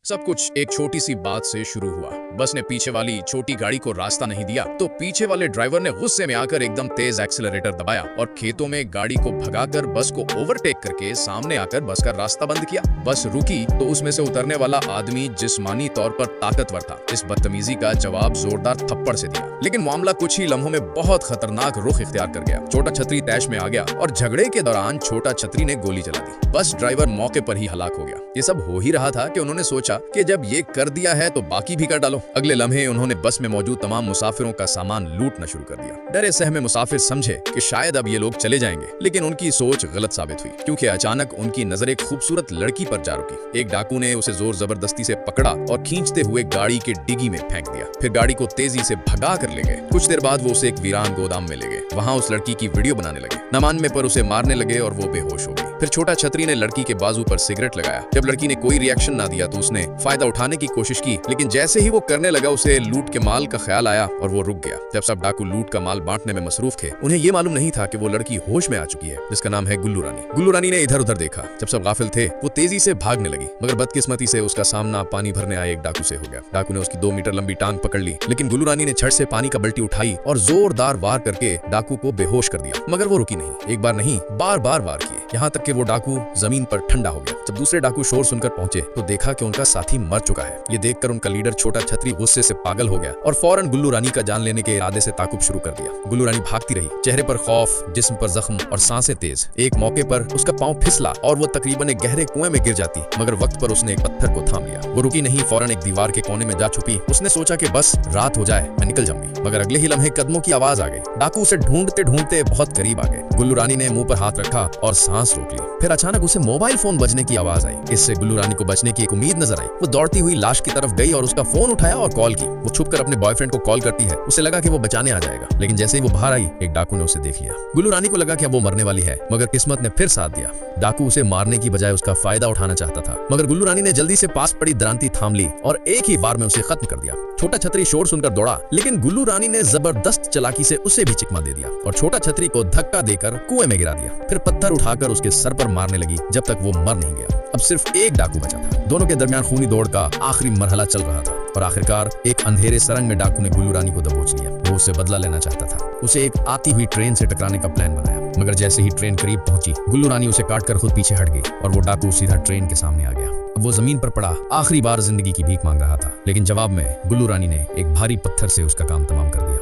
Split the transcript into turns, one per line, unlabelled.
सब कुछ एक छोटी सी बात से शुरू हुआ। बस ने पीछे वाली छोटी गाड़ी को रास्ता नहीं दिया तो पीछे वाले ड्राइवर ने गुस्से में आकर एकदम तेज एक्सीलरेटर दबाया और खेतों में गाड़ी को भगाकर बस को ओवरटेक करके सामने आकर बस का रास्ता बंद किया। बस रुकी तो उसमें से उतरने वाला आदमी जिस्मानी तौर पर ताकतवर था। इस बदतमीजी का जवाब जोरदार थप्पड़ से दिया, लेकिन मामला कुछ ही लम्हों में बहुत खतरनाक रुख इख्तियार कर गया। छोटा छतरी तैश में आ गया और झगड़े के दौरान छोटा छतरी ने गोली चला दी। बस ड्राइवर मौके पर ही हलाक हो गया। ये सब हो ही रहा था कि उन्होंने सोचा कि जब ये कर दिया है तो बाकी भी कर डालो। अगले लम्हे उन्होंने बस में मौजूद तमाम मुसाफिरों का सामान लूटना शुरू कर दिया। डरे सहमे मुसाफिर समझे कि शायद अब ये लोग चले जाएंगे, लेकिन उनकी सोच गलत साबित हुई, क्योंकि अचानक उनकी नजर एक खूबसूरत लड़की पर जा रुकी। एक डाकू ने उसे जोर जबरदस्ती से पकड़ा और खींचते हुए गाड़ी के डिग्गी में फेंक दिया। फिर गाड़ी को तेजी से भगा कर ले गए। कुछ देर बाद वो उसे एक वीरान गोदाम में ले गए। वहां उस लड़की की वीडियो बनाने लगे। न मानने पर उसे मारने लगे और वो बेहोश हो गई। फिर छोटा छतरी ने लड़की के बाजू पर सिगरेट लगाया। जब लड़की ने कोई रिएक्शन ना दिया तो उसने फायदा उठाने की कोशिश की, लेकिन जैसे ही वो करने लगा उसे लूट के माल का ख्याल आया और वो रुक गया। जब सब डाकू लूट का माल बांटने में मसरूफ थे, उन्हें ये मालूम नहीं था कि वो लड़की होश में आ चुकी है, जिसका नाम है गुल्लू रानी। गुल्लू रानी ने इधर उधर देखा। जब सब गाफिल थे वो तेजी से भागने लगी, मगर बदकिस्मती से उसका सामना पानी भरने आए एक डाकू से हो गया। डाकू ने उसकी 2 मीटर लंबी टांग पकड़ ली, लेकिन गुल्लू रानी ने छड़ से पानी का बल्टी उठाई और जोरदार वार करके डाकू को बेहोश कर दिया। मगर वो रुकी नहीं। एक बार नहीं, बार बार वार किए, यहाँ तक कि वो डाकू जमीन पर ठंडा हो गया। जब दूसरे डाकू शोर सुनकर पहुंचे तो देखा कि उनका साथी मर चुका है। ये देखकर उनका लीडर छोटा छतरी गुस्से से पागल हो गया और फौरन गुल्लू रानी का जान लेने के इरादे से ताकुब शुरू कर दिया। गुल्लू रानी भागती रही, चेहरे पर खौफ, जिस्म पर जख्म और सांसें तेज। एक मौके पर उसका पांव फिसला और वो तकरीबन एक गहरे कुएं में गिर जाती, मगर वक्त पर उसने एक पत्थर को थाम लिया। वो रुकी नहीं, फौरन एक दीवार के कोने में जा छुपी। उसने सोचा कि बस रात हो जाए, मैं निकल जाऊंगी, मगर अगले ही लम्हे कदमों की आवाज आ गई। डाकू उसे ढूंढते ढूंढते बहुत करीब आ गए। गुल्लू रानी ने मुंह पर हाथ रखा और सांस रोक ली। फिर अचानक उसे मोबाइल फोन बजने की आवाज आई। इससे गुल्लू रानी को बचने की एक उम्मीद नजर आई। वो दौड़ती हुई लाश की तरफ गई और उसका फोन उठाया और कॉल की। वो छुपकर अपने बॉयफ्रेंड को कॉल करती है। उसे लगा कि वो बचाने आ जाएगा, लेकिन जैसे ही वो बाहर आई एक डाकू ने उसे देख लिया। गुल्लू रानी को लगा कि अब वो मरने वाली है, मगर किस्मत ने फिर साथ दिया। डाकू उसे मारने की बजाय उसका फायदा उठाना चाहता था, मगर गुल्लू रानी ने जल्दी से पास पड़ी दरांती थाम ली और एक ही बार में उसे खत्म कर दिया। छोटा छतरी शोर सुनकर दौड़ा, लेकिन गुल्लू रानी ने जबरदस्त चालाकी से उसे भी चिकमा दे दिया और छोटा छतरी को धक्का देकर कुएं में गिरा दिया। फिर पत्थर उठाकर उसके सर पर मारने लगी जब तक वो मर नहीं गया। अब सिर्फ एक डाकू बचा था। दोनों के दरमियान खूनी दौड़ का आखिरी मरहला चल रहा था और आखिरकार एक अंधेरे सुरंग में डाकू ने गुल्लू रानी को दबोच लिया। वो उससे बदला लेना चाहता था। उसे एक आती हुई ट्रेन से टकराने का प्लान बनाया, मगर जैसे ही ट्रेन करीब पहुंची गुल्लू रानी उसे काटकर खुद पीछे हट गई और वो डाकू सीधा ट्रेन के सामने आ गया। अब वो जमीन पर पड़ा आखिरी बार जिंदगी की भीख मांग रहा था, लेकिन जवाब में गुल्लू रानी ने एक भारी पत्थर से उसका काम तमाम कर दिया।